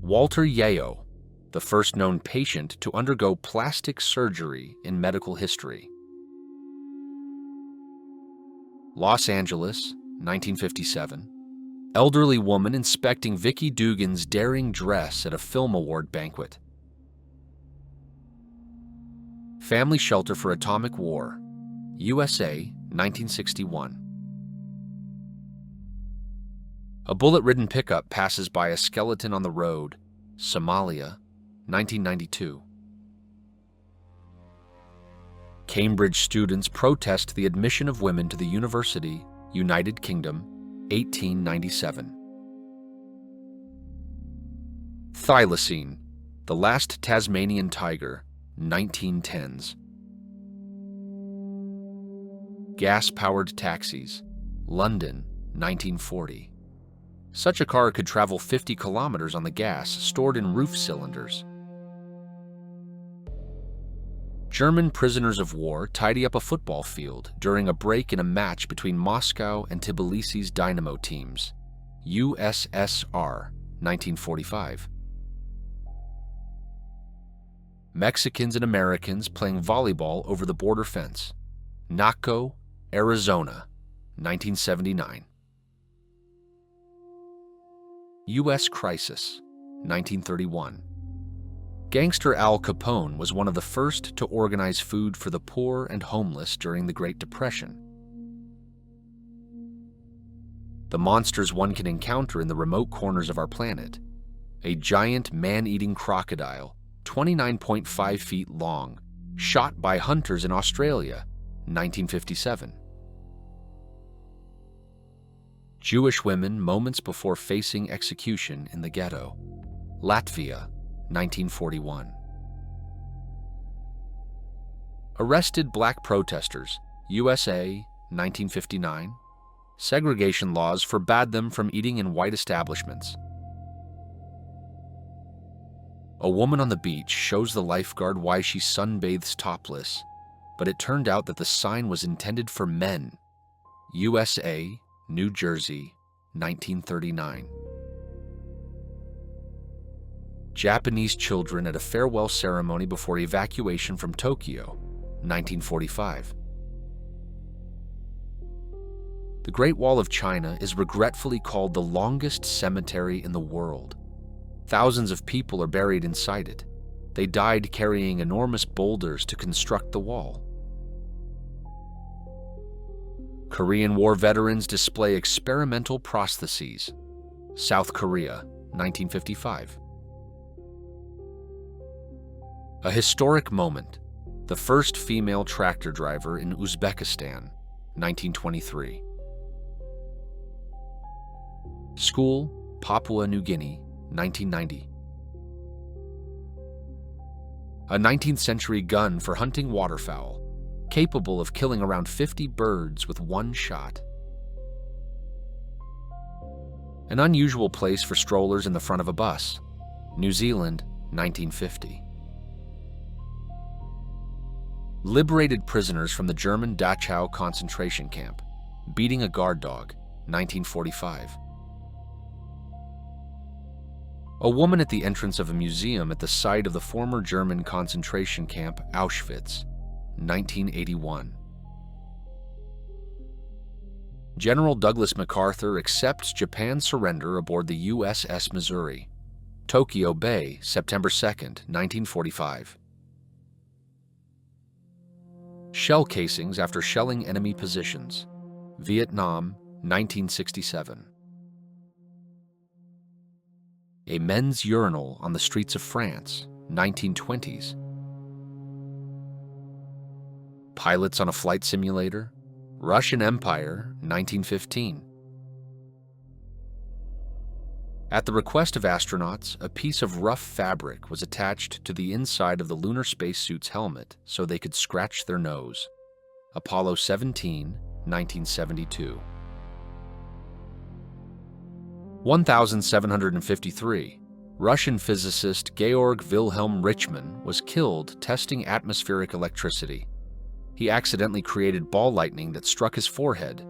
Walter Yeo, the first known patient to undergo plastic surgery in medical history. Los Angeles, 1957. Elderly woman inspecting Vicky Dugan's daring dress at a film award banquet. Family Shelter for Atomic War, USA, 1961. A bullet-ridden pickup passes by a skeleton on the road, Somalia, 1992. Cambridge students protest the admission of women to the university, United Kingdom, 1897. Thylacine, the last Tasmanian tiger, 1910s. Gas-powered taxis, London, 1940. Such a car could travel 50 kilometers on the gas stored in roof cylinders. German prisoners of war tidy up a football field during a break in a match between Moscow and Tbilisi's Dynamo teams, USSR, 1945. Mexicans and Americans playing volleyball over the border fence, Naco, Arizona, 1979. U.S. Crisis, 1931. Gangster Al Capone was one of the first to organize food for the poor and homeless during the Great Depression. The monsters one can encounter in the remote corners of our planet. A giant man-eating crocodile, 29.5 feet long, shot by hunters in Australia, 1957. Jewish women moments before facing execution in the ghetto, Latvia, 1941. Arrested black protesters, USA, 1959. Segregation laws forbade them from eating in white establishments. A woman on the beach shows the lifeguard why she sunbathes topless, but it turned out that the sign was intended for men. USA, New Jersey, 1939. Japanese children at a farewell ceremony before evacuation from Tokyo, 1945. The Great Wall of China is regretfully called the longest cemetery in the world. Thousands of people are buried inside it. They died carrying enormous boulders to construct the wall. Korean War veterans display experimental prostheses, South Korea, 1955. A historic moment, the first female tractor driver in Uzbekistan, 1923. School, Papua New Guinea, 1990. A 19th century gun for hunting waterfowl, capable of killing around 50 birds with one shot. An unusual place for strollers in the front of a bus, New Zealand, 1950. Liberated prisoners from the German Dachau concentration camp, beating a guard dog, 1945. A woman at the entrance of a museum at the site of the former German concentration camp Auschwitz, 1981. General Douglas MacArthur accepts Japan's surrender aboard the USS Missouri, Tokyo Bay, September 2, 1945. Shell casings after shelling enemy positions, Vietnam, 1967. A men's urinal on the streets of France, 1920s. Pilots on a flight simulator, Russian Empire, 1915. At the request of astronauts, a piece of rough fabric was attached to the inside of the lunar spacesuit's helmet so they could scratch their nose. Apollo 17, 1972. 1753. Russian physicist Georg Wilhelm Richmann was killed testing atmospheric electricity. He accidentally created ball lightning that struck his forehead.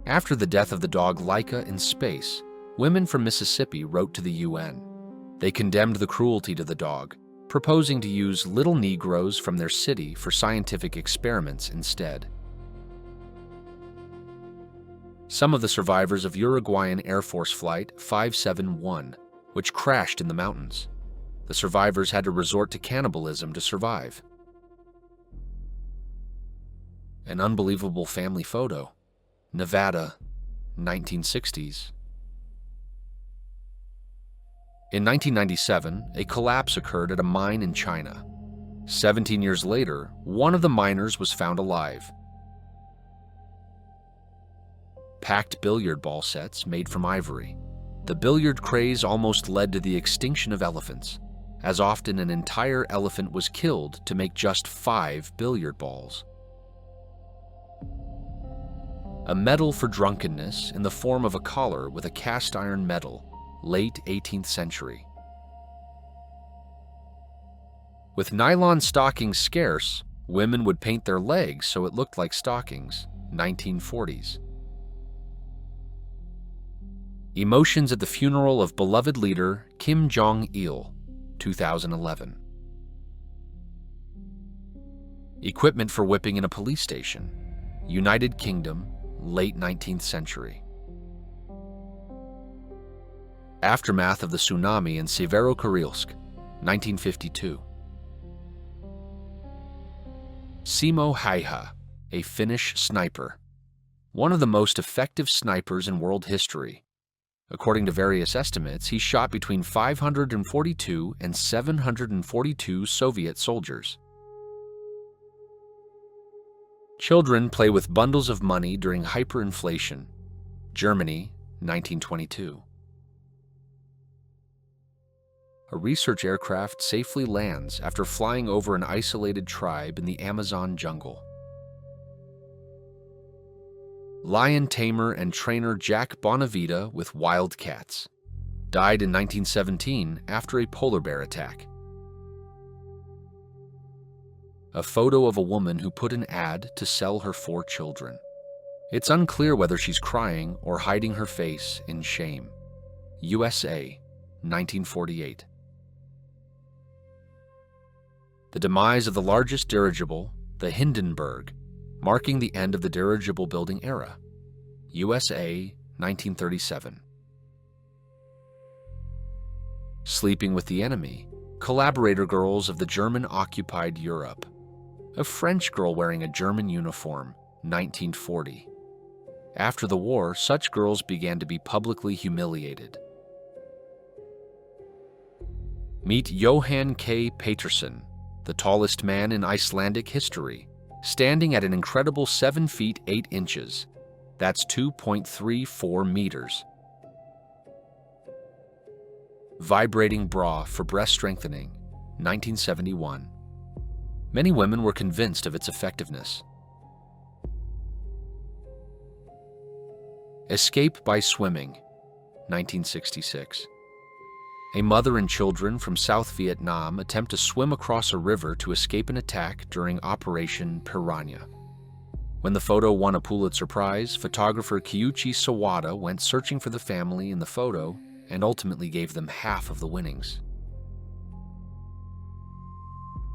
After the death of the dog Laika in space, women from Mississippi wrote to the UN. They condemned the cruelty to the dog, proposing to use little Negroes from their city for scientific experiments instead. Some of the survivors of Uruguayan Air Force Flight 571, which crashed in the mountains. The survivors had to resort to cannibalism to survive. An unbelievable family photo. Nevada, 1960s. In 1997, a collapse occurred at a mine in China. 17 years later, one of the miners was found alive. Packed billiard ball sets made from ivory. The billiard craze almost led to the extinction of elephants, as often an entire elephant was killed to make just 5 billiard balls. A medal for drunkenness in the form of a collar with a cast iron medal, late 18th century. With nylon stockings scarce, women would paint their legs so it looked like stockings, 1940s. Emotions at the funeral of beloved leader Kim Jong-il, 2011. Equipment for whipping in a police station, United Kingdom, late 19th century. Aftermath of the tsunami in Severodvinsk, 1952. Simo Häyhä, a Finnish sniper. One of the most effective snipers in world history. According to various estimates, he shot between 542 and 742 Soviet soldiers. Children play with bundles of money during hyperinflation. Germany, 1922. A research aircraft safely lands after flying over an isolated tribe in the Amazon jungle. Lion tamer and trainer Jack Bonavita with wildcats. Died in 1917 after a polar bear attack. A photo of a woman who put an ad to sell her 4 children. It's unclear whether she's crying or hiding her face in shame. USA, 1948. The demise of the largest dirigible, the Hindenburg, marking the end of the dirigible building era. USA, 1937. Sleeping with the Enemy, collaborator girls of the German-occupied Europe. A French girl wearing a German uniform, 1940. After the war, such girls began to be publicly humiliated. Meet Johan K. Paterson, the tallest man in Icelandic history, standing at an incredible 7 feet 8 inches. That's 2.34 meters. Vibrating bra for breast strengthening, 1971. Many women were convinced of its effectiveness. Escape by swimming, 1966. A mother and children from South Vietnam attempt to swim across a river to escape an attack during Operation Piranha. When the photo won a Pulitzer Prize, photographer Kyuichi Sawada went searching for the family in the photo and ultimately gave them half of the winnings.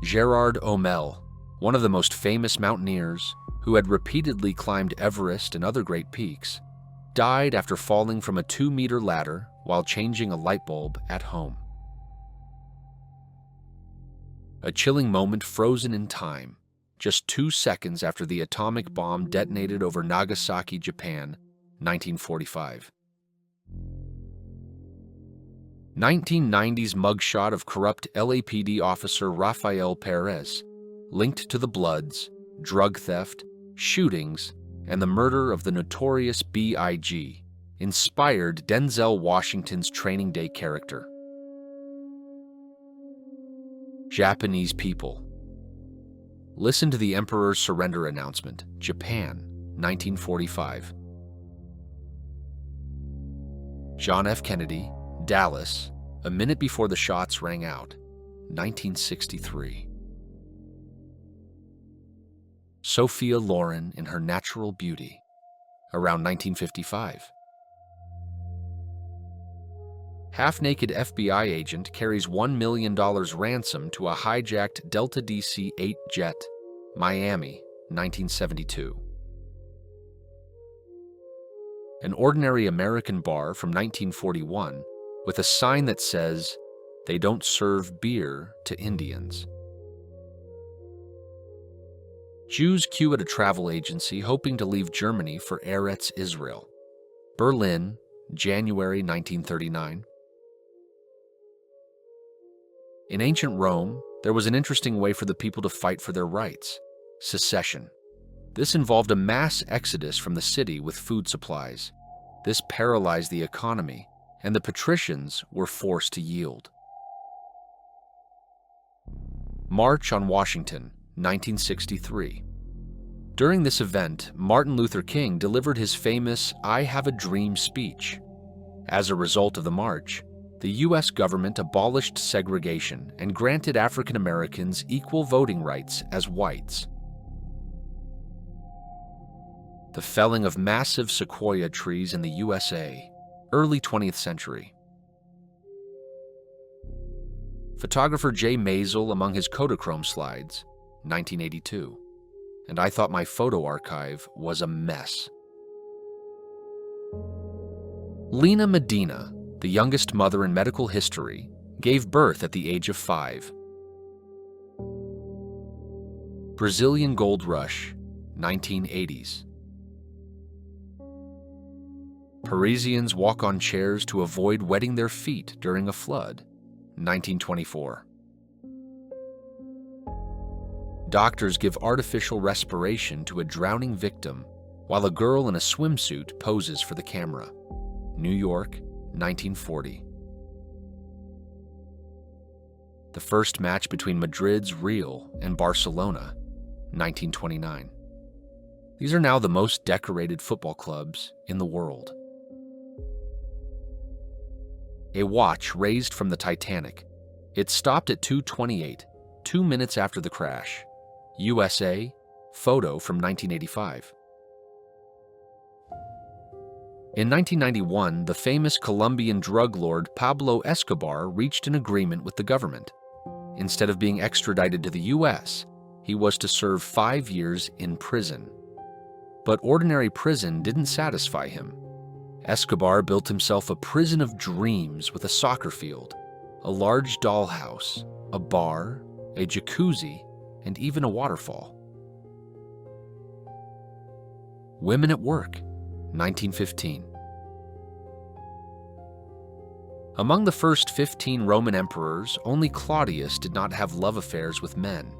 Gerard Omel, one of the most famous mountaineers who had repeatedly climbed Everest and other great peaks, died after falling from a 2-meter ladder while changing a light bulb at home. A chilling moment frozen in time, just 2 seconds after the atomic bomb detonated over Nagasaki, Japan, 1945. 1990s mugshot of corrupt LAPD officer Rafael Perez, linked to the Bloods, drug theft, shootings, and the murder of the notorious B.I.G., inspired Denzel Washington's Training Day character. Japanese people. Listen to the Emperor's surrender announcement, Japan, 1945. John F. Kennedy, Dallas, a minute before the shots rang out, 1963. Sophia Loren in her natural beauty, around 1955. half-naked FBI agent carries $1 million ransom to a hijacked Delta DC-8 jet, Miami, 1972. An ordinary American bar from 1941 with a sign that says, "They don't serve beer to Indians." Jews queue at a travel agency hoping to leave Germany for Eretz Israel. Berlin, January 1939. In ancient Rome, there was an interesting way for the people to fight for their rights: secession. This involved a mass exodus from the city with food supplies. This paralyzed the economy, and the patricians were forced to yield. March on Washington, 1963. During this event, Martin Luther King delivered his famous "I Have a Dream" speech. As a result of the march, the U.S. government abolished segregation and granted African Americans equal voting rights as whites. The felling of massive sequoia trees in the USA, early 20th century. Photographer Jay Maisel among his Kodachrome slides, 1982. And I thought my photo archive was a mess. Lena Medina, the youngest mother in medical history, gave birth at the age of 5. Brazilian gold rush, 1980s. Parisians walk on chairs to avoid wetting their feet during a flood, 1924. Doctors give artificial respiration to a drowning victim while a girl in a swimsuit poses for the camera, New York, 1940. The first match between Madrid's Real and Barcelona, 1929. These are now the most decorated football clubs in the world. A watch raised from the Titanic. It stopped at 2:28, 2 minutes after the crash. USA, photo from 1985. In 1991, the famous Colombian drug lord Pablo Escobar reached an agreement with the government. Instead of being extradited to the US, he was to serve 5 years in prison. But ordinary prison didn't satisfy him. Escobar built himself a prison of dreams with a soccer field, a large dollhouse, a bar, a jacuzzi, and even a waterfall. Women at Work, 1915. Among the first 15 Roman emperors, only Claudius did not have love affairs with men.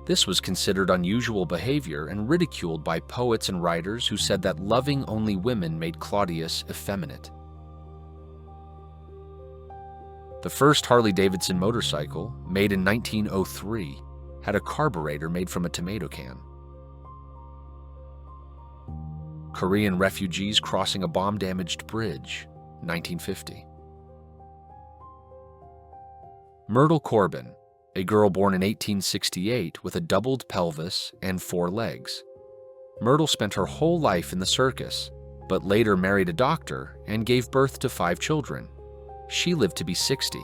This was considered unusual behavior and ridiculed by poets and writers who said that loving only women made Claudius effeminate. The first Harley-Davidson motorcycle, made in 1903, had a carburetor made from a tomato can. Korean refugees crossing a bomb-damaged bridge, 1950. Myrtle Corbin, a girl born in 1868 with a doubled pelvis and 4 legs. Myrtle spent her whole life in the circus, but later married a doctor and gave birth to 5 children. She lived to be 60.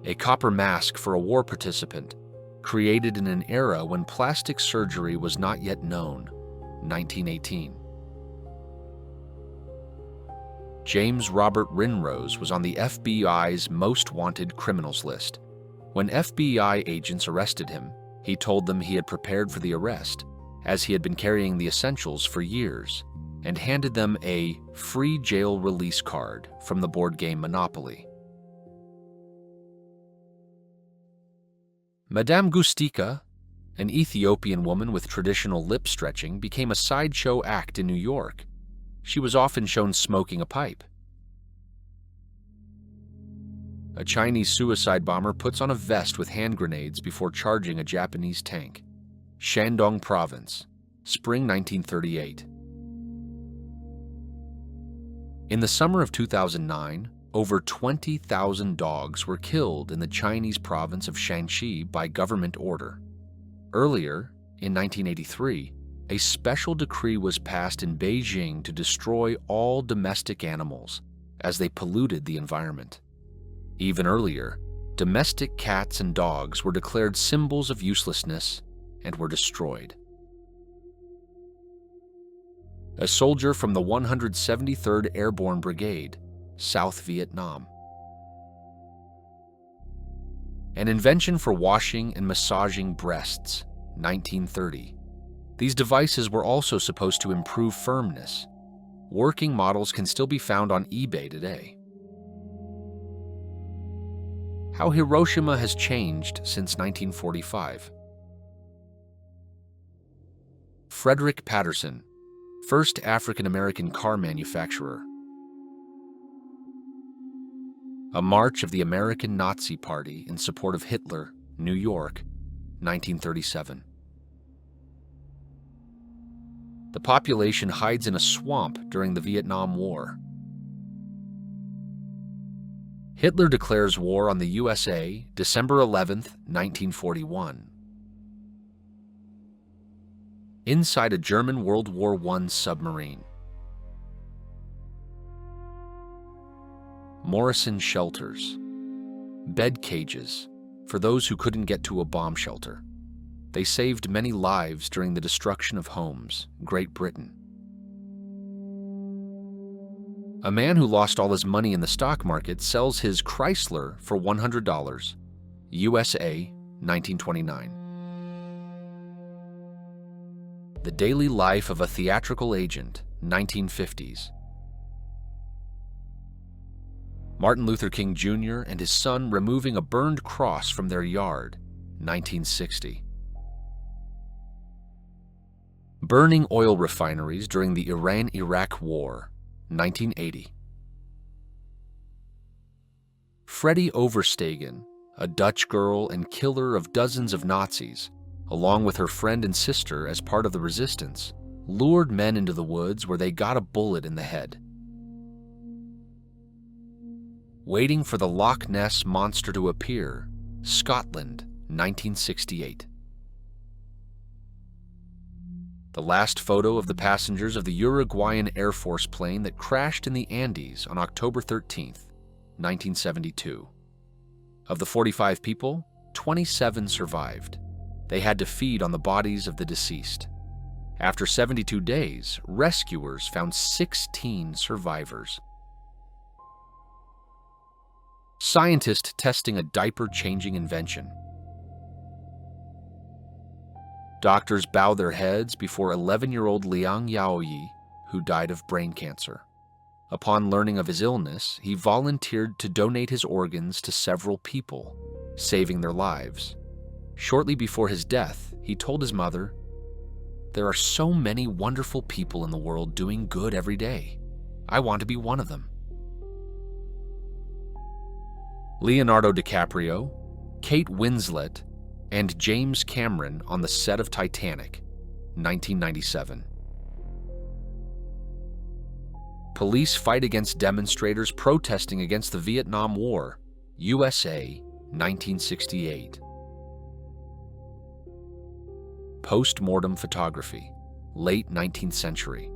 A copper mask for a war participant, created in an era when plastic surgery was not yet known, 1918. James Robert Rinrose was on the FBI's most wanted criminals list. When FBI agents arrested him, he told them he had prepared for the arrest, as he had been carrying the essentials for years, and handed them a free jail release card from the board game Monopoly. Madame Gustika, an Ethiopian woman with traditional lip stretching, became a sideshow act in New York. She was often shown smoking a pipe. A Chinese suicide bomber puts on a vest with hand grenades before charging a Japanese tank. Shandong Province, spring 1938. In the summer of 2009, over 20,000 dogs were killed in the Chinese province of Shanxi by government order. Earlier, in 1983, a special decree was passed in Beijing to destroy all domestic animals as they polluted the environment. Even earlier, domestic cats and dogs were declared symbols of uselessness and were destroyed. A soldier from the 173rd Airborne Brigade, South Vietnam. An invention for washing and massaging breasts, 1930. These devices were also supposed to improve firmness. Working models can still be found on eBay today. How Hiroshima has changed since 1945. Frederick Patterson, first African-American car manufacturer. A march of the American Nazi Party in support of Hitler, New York, 1937. The population hides in a swamp during the Vietnam War. Hitler declares war on the USA, December 11, 1941. Inside a German World War I submarine. Morrison shelters. Bed cages for those who couldn't get to a bomb shelter. They saved many lives during the destruction of homes, Great Britain. A man who lost all his money in the stock market sells his Chrysler for $100, USA, 1929. The Daily Life of a Theatrical Agent, 1950s. Martin Luther King Jr. and his son removing a burned cross from their yard, 1960. Burning oil refineries during the Iran-Iraq War, 1980. Freddie Overstegen, a Dutch girl and killer of dozens of Nazis, along with her friend and sister as part of the resistance, lured men into the woods where they got a bullet in the head. Waiting for the Loch Ness Monster to appear, Scotland, 1968. The last photo of the passengers of the Uruguayan Air Force plane that crashed in the Andes on October 13, 1972. Of the 45 people, 27 survived. They had to feed on the bodies of the deceased. After 72 days, rescuers found 16 survivors. Scientist testing a diaper-changing invention. Doctors bow their heads before 11-year-old Liang Yaoyi, who died of brain cancer. Upon learning of his illness, he volunteered to donate his organs to several people, saving their lives. Shortly before his death, he told his mother, "There are so many wonderful people in the world doing good every day. I want to be one of them." Leonardo DiCaprio, Kate Winslet, and James Cameron on the set of Titanic, 1997. Police fight against demonstrators protesting against the Vietnam War, USA, 1968. Post-mortem photography, late 19th century.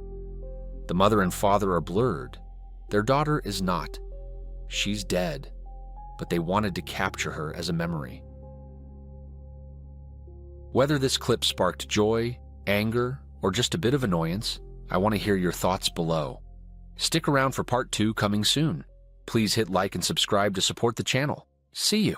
The mother and father are blurred. Their daughter is not. She's dead, but they wanted to capture her as a memory. Whether this clip sparked joy, anger, or just a bit of annoyance, I want to hear your thoughts below. Stick around for part 2 coming soon. Please hit like and subscribe to support the channel. See you!